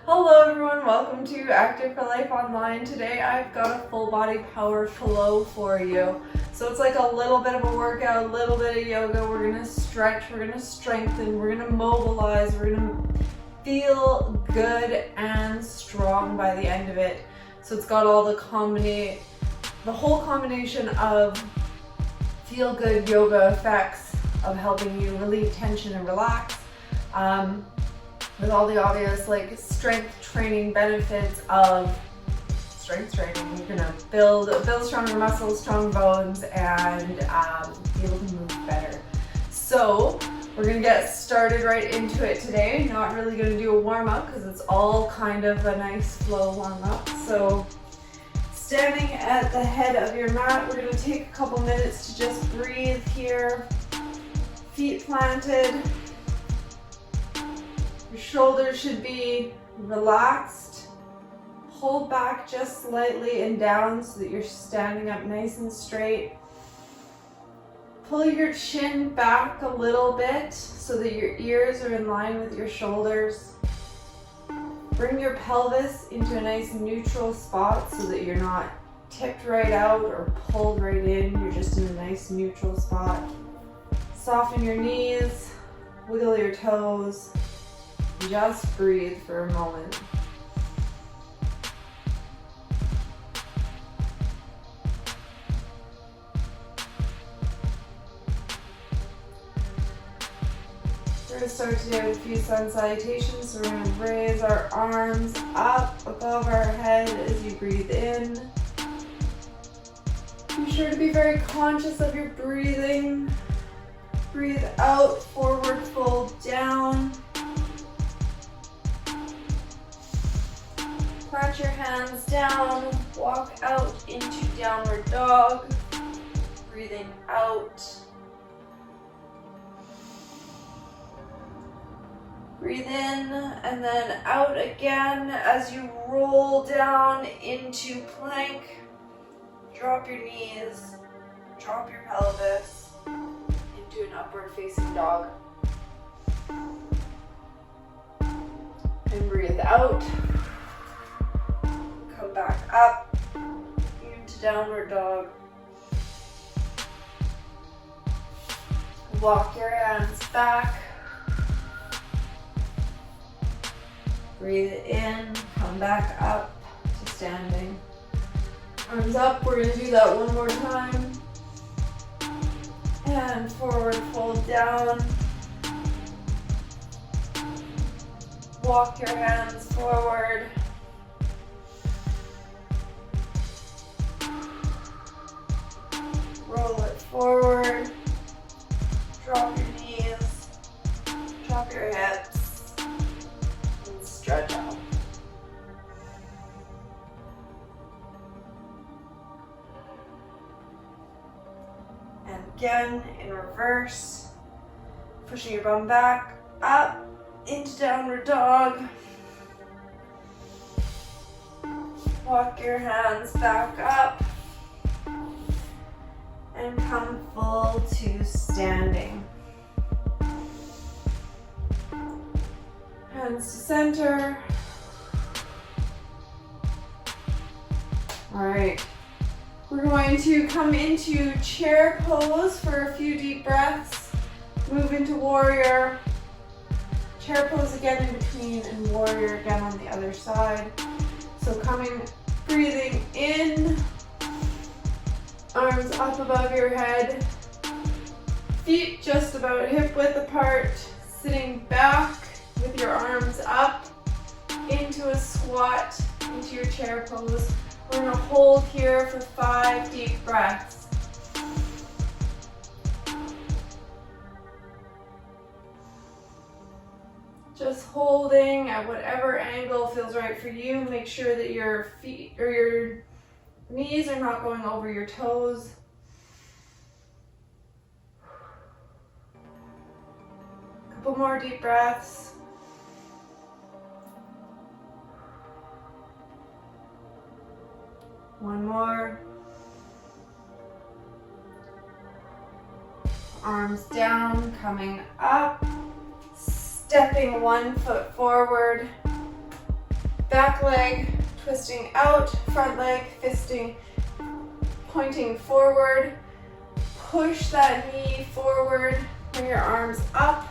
Hello everyone, welcome to Active for Life Online. Today I've got a full body power flow for you. So it's like a little bit of a workout, a little bit of yoga. We're gonna stretch, we're gonna strengthen, we're gonna mobilize, we're gonna feel good and strong by the end of it. So it's got all the whole combination of feel good yoga effects of helping you relieve tension and relax. With all the obvious like strength training benefits of strength training. You're gonna build stronger muscles, strong bones, and be able to move better. So we're gonna get started right into it today. Not really gonna do a warm-up because it's all kind of a nice flow warm-up. So standing at the head of your mat, we're gonna take a couple minutes to just breathe here. Feet planted. Your shoulders should be relaxed. Hold back just slightly and down so that you're standing up nice and straight. Pull your chin back a little bit so that your ears are in line with your shoulders. Bring your pelvis into a nice neutral spot so that you're not tipped right out or pulled right in. You're just in a nice neutral spot. Soften your knees, wiggle your toes. Just breathe for a moment. We're going to start today with a few sun salutations. So we're going to raise our arms up above our head as you breathe in. Be sure to be very conscious of your breathing. Breathe out, forward fold down. Plant your hands down, walk out into downward dog, breathing out. Breathe in and then out again as you roll down into plank. Drop your knees, drop your pelvis into an upward facing dog. And breathe out. Come back up into downward dog. Walk your hands back. Breathe in, come back up to standing. Arms up, we're going to do that one more time. And forward fold down. Walk your hands forward. Roll it forward, drop your knees, drop your hips, and stretch out. And again, in reverse, pushing your bum back, up, into downward dog. Walk your hands back up. And come full to standing. Hands to center. All right. We're going to come into chair pose for a few deep breaths. Move into warrior. Chair pose again in between and warrior again on the other side. So breathing in. Arms up above your head, feet just about hip width apart, sitting back with your arms up into a squat, into your chair pose. We're going to hold here for 5 deep breaths. Just holding at whatever angle feels right for you. Make sure that your feet or your knees are not going over your toes. Couple more deep breaths. One more. Arms down, coming up. Stepping 1 foot forward. Back leg twisting out, front leg fisting, pointing forward. Push that knee forward, bring your arms up,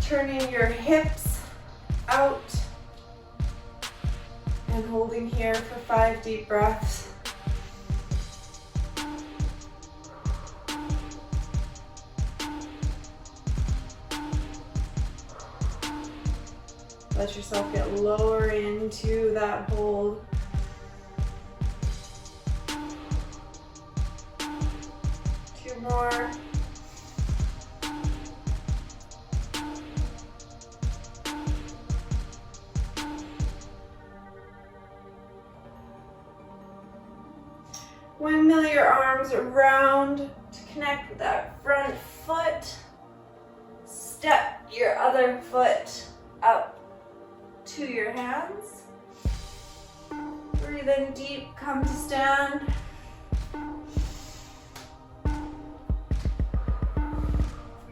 turning your hips out, and holding here for 5 deep breaths. Let yourself get lower into that hold. Two more. Windmill your arms around to connect with that front foot. Step your other foot up to your hands. Breathe in deep, come to stand.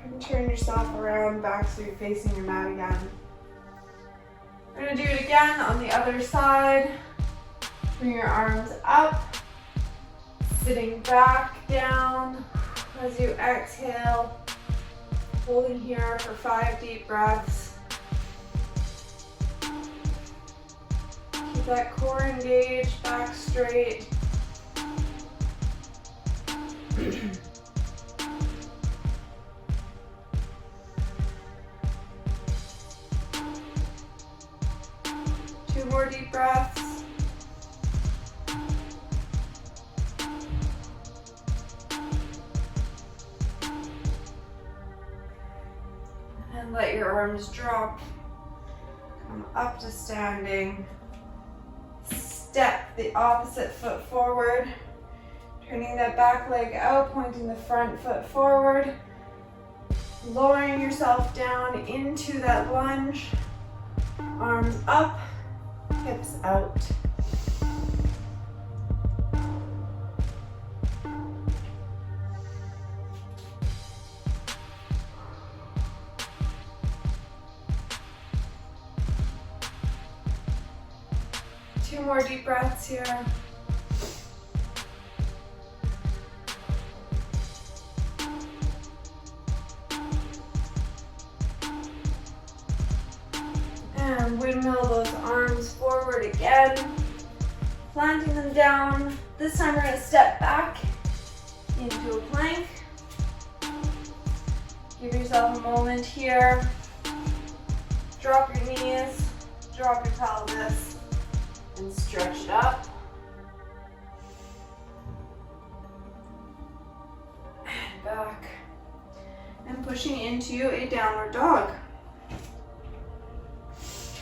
And turn yourself around back so you're facing your mat again. We're going to do it again on the other side. Bring your arms up, sitting back down as you exhale, holding here for 5 deep breaths. Keep that core engaged, back straight. Two more deep breaths. And let your arms drop. Come up to standing. Step the opposite foot forward. Turning that back leg out, pointing the front foot forward. Lowering yourself down into that lunge. Arms up, hips out. Two more deep breaths here. And windmill those arms forward again, planting them down. This time we're going to step back into a plank. Give yourself a moment here. Drop your knees, drop your pelvis, and stretch it up. And back. And pushing into a downward dog.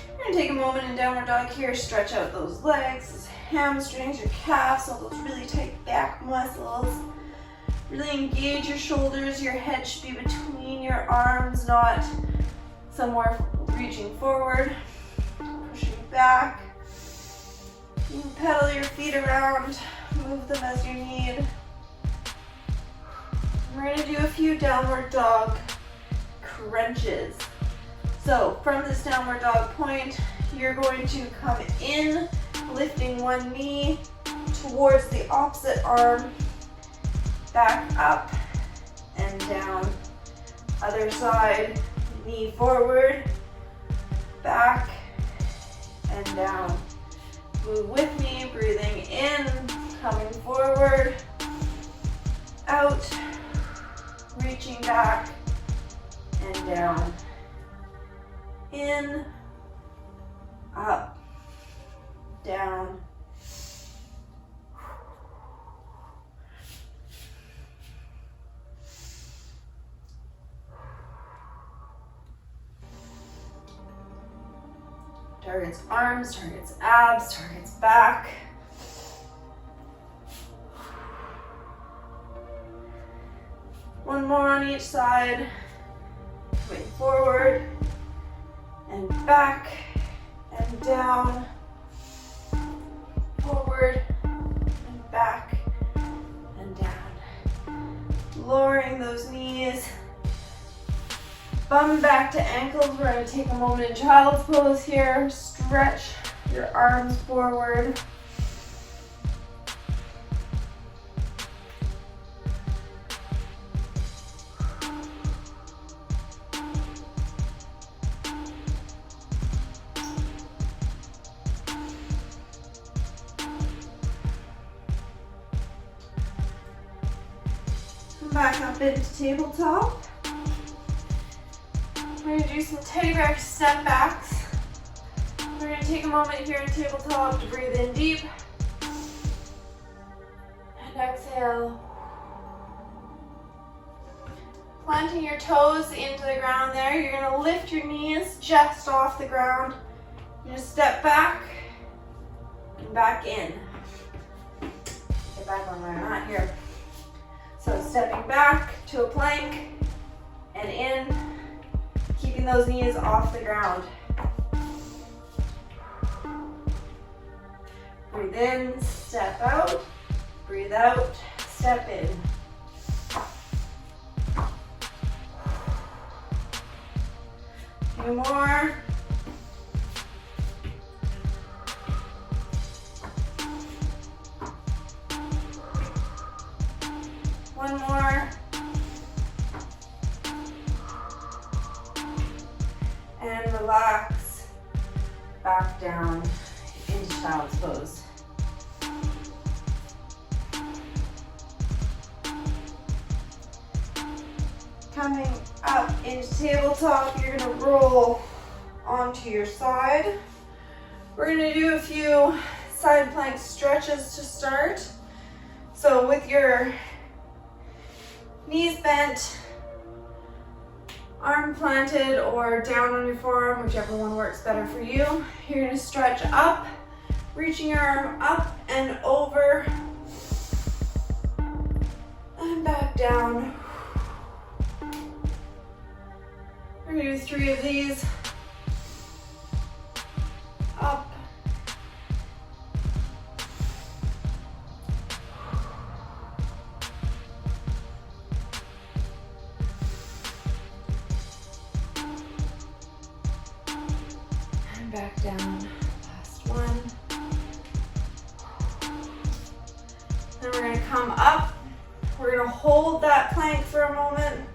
We're going to take a moment in downward dog here. Stretch out those legs, those hamstrings, your calves, all those really tight back muscles. Really engage your shoulders. Your head should be between your arms, not somewhere reaching forward. Pushing back. You can pedal your feet around, move them as you need. We're going to do a few downward dog crunches. So from this downward dog point, you're going to come in, lifting one knee towards the opposite arm, back up and down. Other side, knee forward, back and down. Move with me, breathing in, coming forward, out, reaching back and down. In, up, down. Targets arms, targets abs, targets back. One more on each side. Coming forward and back and down. Forward and back and down. Lowering those knees. Bum back to ankles. We're going to take a moment in child's pose here. Stretch your arms forward. Back up into tabletop. We're going to do some teddy bear step backs. We're going to take a moment here in tabletop to breathe in deep. And exhale. Planting your toes into the ground there. You're going to lift your knees just off the ground. You're going to step back and back in. Get back on my mat here. So stepping back to a plank and in, keeping those knees off the ground. Breathe in, step out. Breathe out, step in. A few more. One more. And relax back down into child's pose. Coming up into tabletop, you're going to roll onto your side. We're going to do a few side plank stretches to start. So with your knees bent, arm planted or down on your forearm, whichever one works better for you. You're going to stretch up, reaching your arm up and over and back down. We're going to do 3 of these. Up. And back down. Last one. Then we're going to come up. We're going to hold that plank for a moment.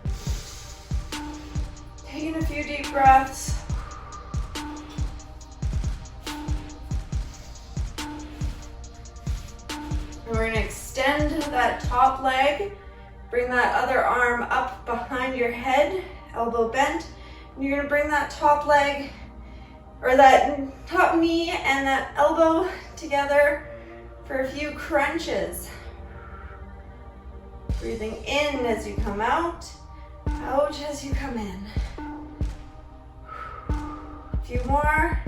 Taking a few deep breaths. And we're going to extend that top leg. Bring that other arm up behind your head, elbow bent. And you're going to bring that top leg, or that top knee and that elbow together for a few crunches. Breathing in as you come out, out as you come in. A few more.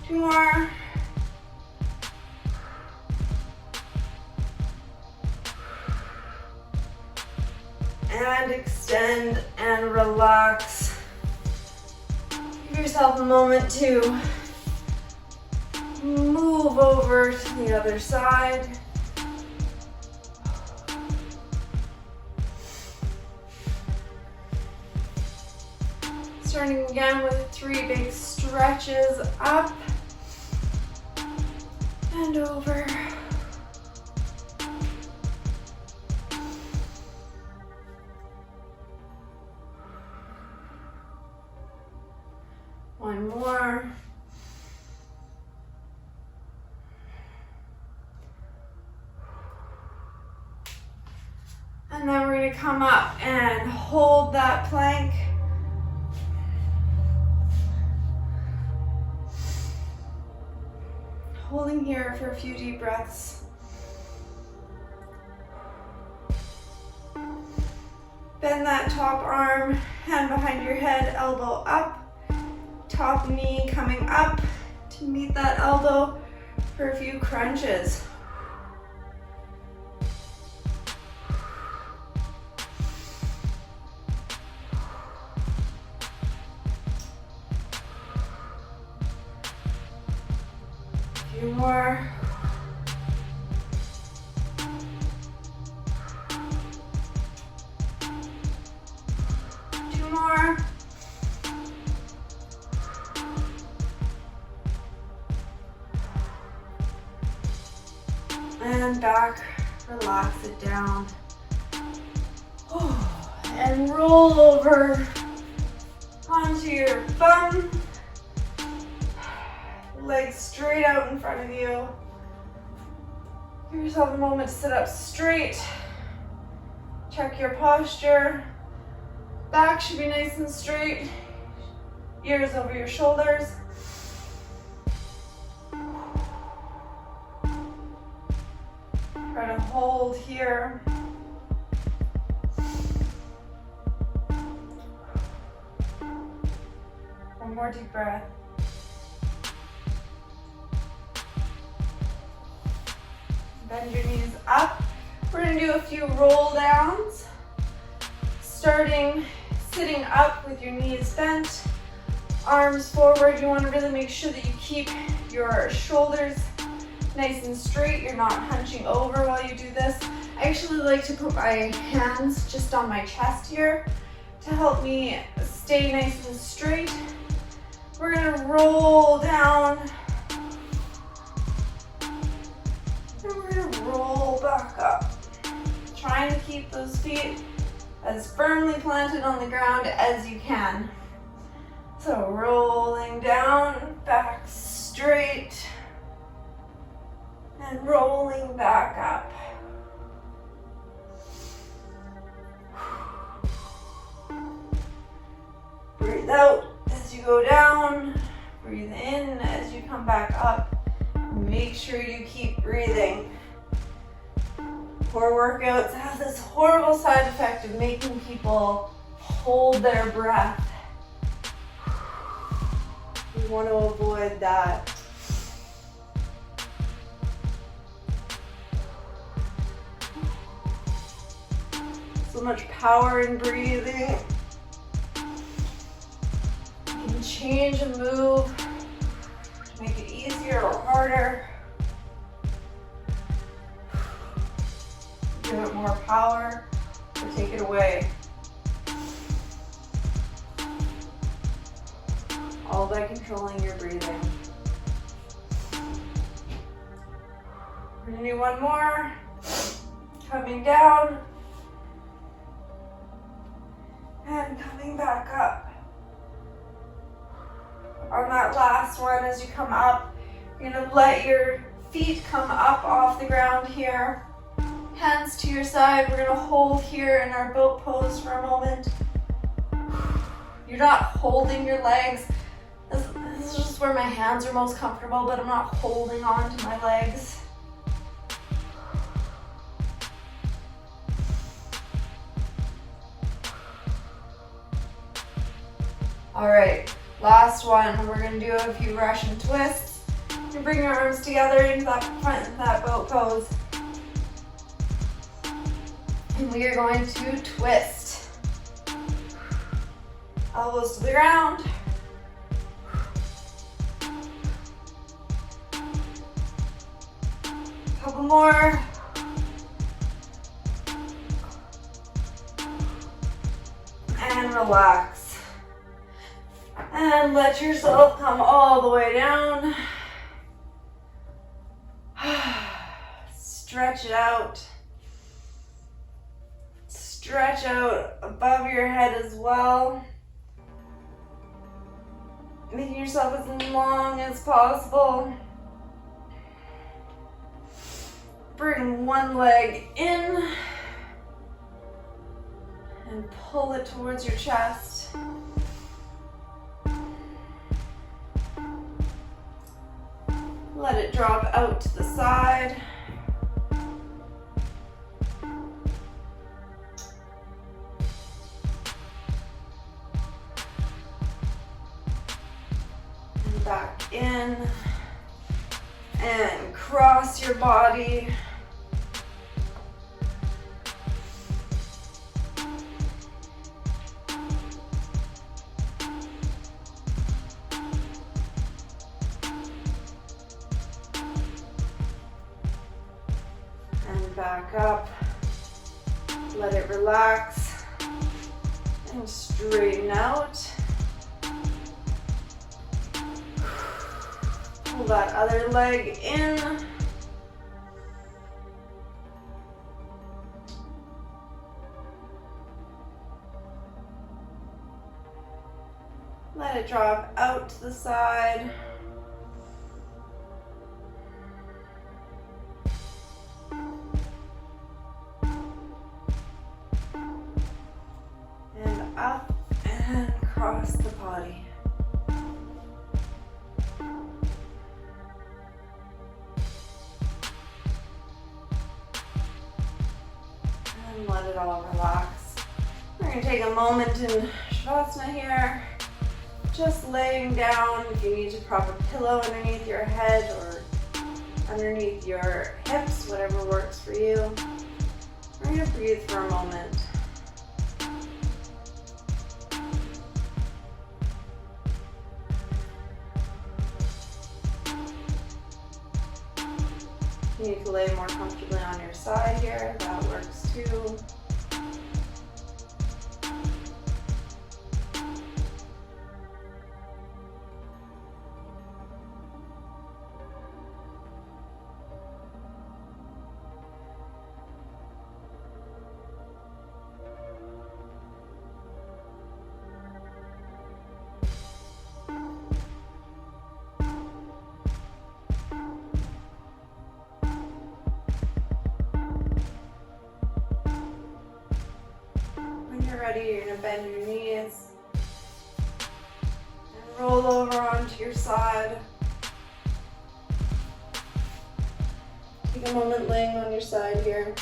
Two more. And extend and relax. Give yourself a moment to move over to the other side. Starting again with 3 big stretches up and over. One more. And then we're going to come up and hold that plank. Holding here for a few deep breaths. Bend that top arm, hand behind your head, elbow up. Top knee coming up to meet that elbow for a few crunches. A few more. And back, relax it down. And roll over onto your bum. Legs straight out in front of you. Give yourself a moment to sit up straight. Check your posture. Back should be nice and straight. Ears over your shoulders. Try to hold here. One more deep breath. Bend your knees up. We're going to do a few roll downs. Starting sitting up with your knees bent, arms forward. You want to really make sure that you keep your shoulders nice and straight. You're not hunching over while you do this. I actually like to put my hands just on my chest here to help me stay nice and straight. We're going to roll down. And we're going to roll back up. Trying to keep those feet as firmly planted on the ground as you can. So rolling down, back straight, and rolling back up. Breathe out as you go down, breathe in as you come back up. Make sure you keep breathing. Core workouts have this horrible side effect of making people hold their breath. We want to avoid that. So much power in breathing. You can change and move to make it easier or harder. Give it more power or take it away. All by controlling your breathing. We're gonna do one more. Coming down. And coming back up. On that last one, as you come up, you're gonna let your feet come up off the ground here. Hands to your side. We're gonna hold here in our boat pose for a moment. You're not holding your legs. This is just where my hands are most comfortable, but I'm not holding on to my legs. All right, last one. We're gonna do a few Russian twists. You bring your arms together into that boat pose. And we are going to twist. Elbows to the ground. Couple more. And relax. And let yourself come all the way down. Stretch it out. Stretch out above your head as well. Making yourself as long as possible. Bring one leg in and pull it towards your chest. Let it drop out to the side. And back in. And cross your body. And back up. Let it relax. And straighten out. Pull that other leg in. drop out to the side. And up and across the body. And let it all relax. We're going to take a moment in Shavasana here. Just laying down. If you need to prop a pillow underneath your head or underneath your hips, whatever works for you. We're going to breathe for a moment. You need to lay more comfortably on your side here. That works too. Ready, you're going to bend your knees and roll over onto your side. Take a moment laying on your side here.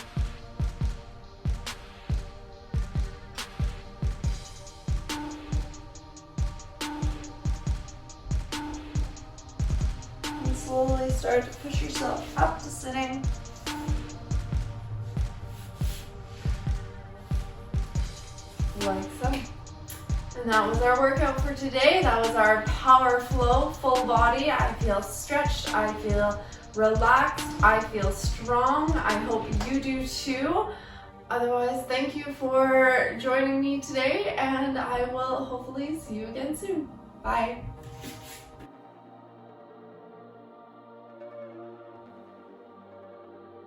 And slowly start to push yourself up to sitting. Like so. And that was our workout for today. That was our power flow, full body. I feel stretched, I feel relaxed, I feel strong. I hope you do too. Otherwise, thank you for joining me today, and I will hopefully see you again soon. Bye.